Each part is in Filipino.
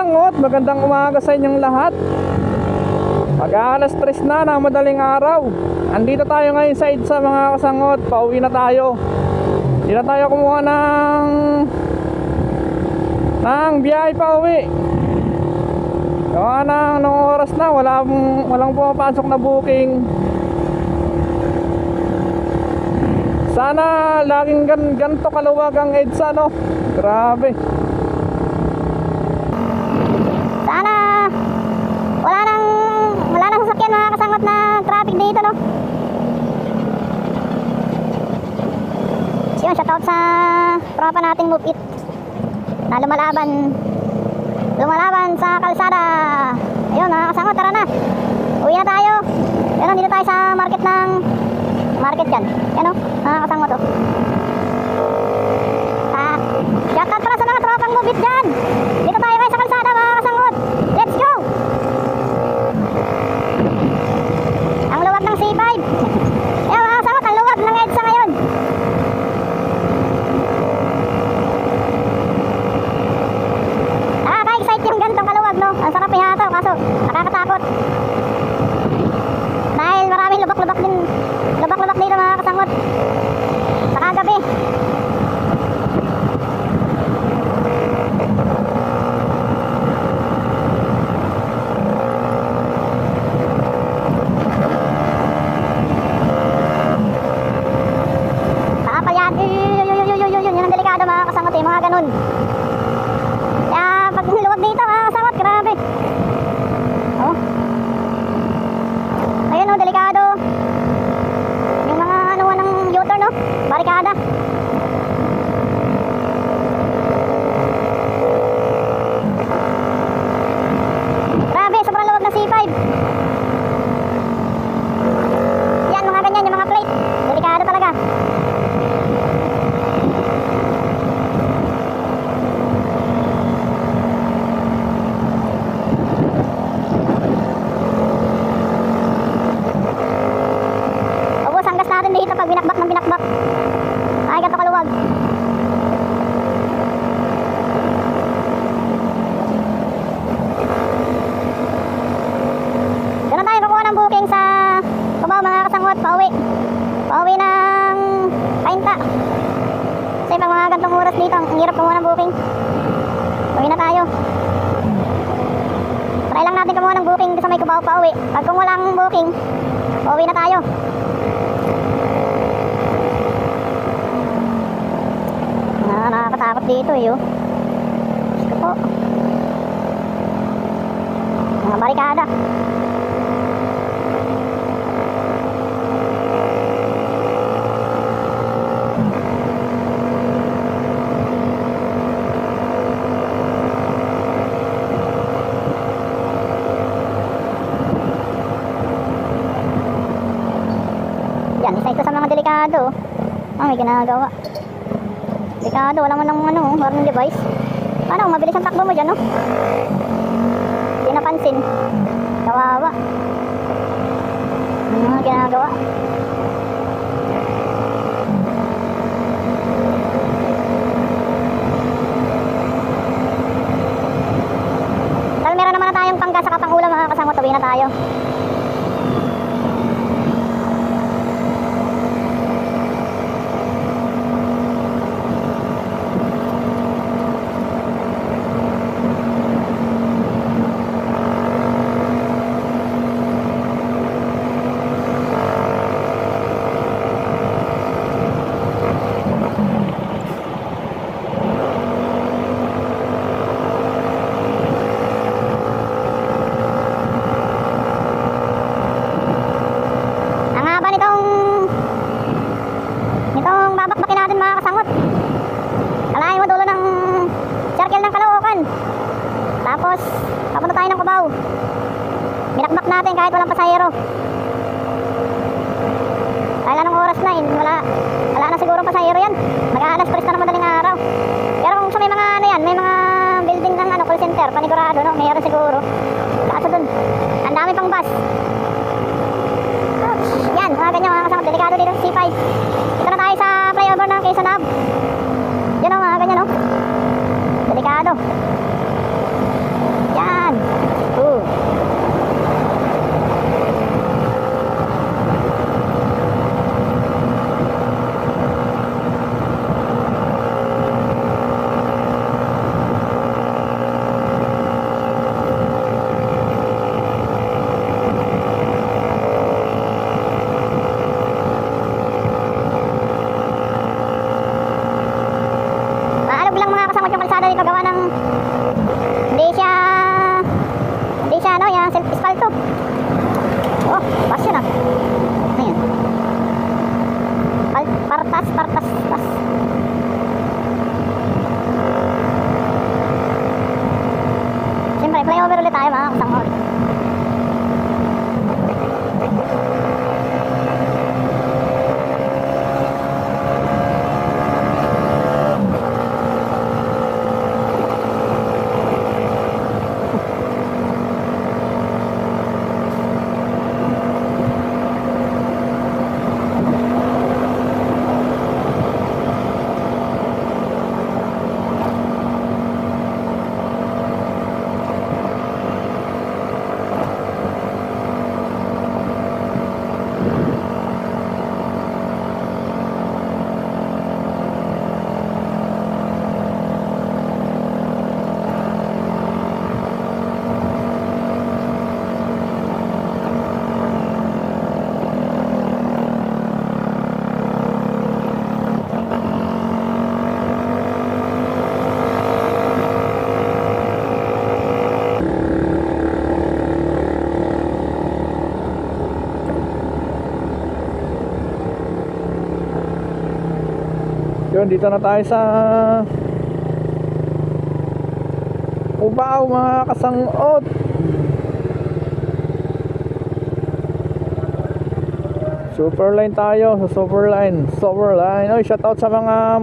kasangot, magandang umaga sa inyong lahat. Mag-aalas 3 na ng madaling araw. Andito tayo ngayon sa EDSA mga kasangot. Pauwi na tayo. Hindi na tayo kumuha ng biyahe pauwi. Gawa ng oras na walang pumapasok na booking. Sana laging ganito kaluwag ang EDSA, no? Grabe. Sana wala nang sasakyan mga kasangot na traffic dito, no? So yun, shoutout sa tropa nating Move It na lumalaban sa kalsada. Ayun mga kasangot, tara na, uwi na tayo. Yan, dito tayo sa market dyan. Yan o, mga kasangot o. Shoutout para sa mga tropang Move It dyan. Dito tayo kayo sa kalsada mga kasangot. Let's go! Ang luwag ng C5. Yan mga kasangot, ang luwag ng EDSA ngayon. Nakaka-excite yung ganitong kaluwag, no? Ang sarap ihato, kaso nakakatakot. Dahil maraming lubak-lubak dito mga kasangot sa kagabi. Yun ang delikado mga kasangot, mga ganun. Kaya pag niluwag dito mga kasangot, grabe. Oh. Ayun o, delikado. Yung mga ng U-turn, no? Barikada. Grabe, sobrang luwag ng C5. Yan, mga ganyan, yung mga plate. Delikado talaga. Dito pag binakbak ng binakbak ay ganito kaluwag. Ganun tayo kukuha ng booking sa Cubao mga kasangot. Pauwi ng Kainta. Kasi pag mga gantong oras dito ang hirap kumuha ng booking. Pauwi na tayo. Try lang natin kumuha ng booking sa may Cubao pauwi. Pag kung walang booking, pauwi na tayo. Nakakatakot dito eh, oh. Gusto po. Mga barikada. Yan, isa ito sa mga delikado. May ginagawa. Delikado, wala mo ng warning device. Paano, mabilis ang takbo mo dyan, no? Hindi napansin. Kawawa. Ano mga ginagawa? Dahil meron naman na tayong panggas sa pangulam mga kasangot, uwi na tayo. Babakbakin natin mga kasangot. Kalahin mo dulo ng circle ng Caloocan. Tapos papunta tayo ng Cubao. Binakbak natin kahit walang pasahero. Dahil anong oras na yun, wala na siguro pasahero yan. Mag-aalas 3 na ng madaling araw. Pero kung sa may mga may mga building ng call center, panigurado, no? Mayroon siguro. Kaso dun, ang dami pang bus. Yan, mga ganyan mga kasangot. Delikado dito, C5. Ito na tayo sa flyover ng Quezon Ave. Yan o, mga ganyan o. Delikado. Partas, partas, partas. Siyempre, flyover ulit tayo mga kasangol. Yun, dito na tayo sa Cubao mga kasangot. Superline tayo sa Superline. Oy, shoutout sa mga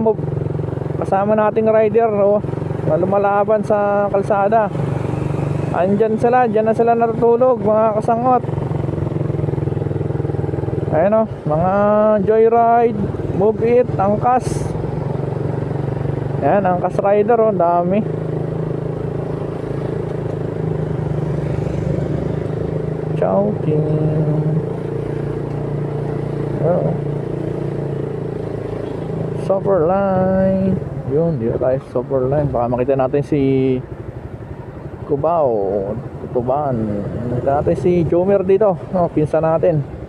kasama nating rider, oh, na lumalaban sa kalsada. Andyan sila, dyan na sila natutulog mga kasangot. Ayun, oh, mga joyride, move it, angkas. Yan, angkas rider, oh, dami. Chowking. Oh. Superline. Yun, dito tayo sa Superline. Baka makita natin si Cubao, Tutuban. Makita natin si Jomer dito, oh, pinsan natin.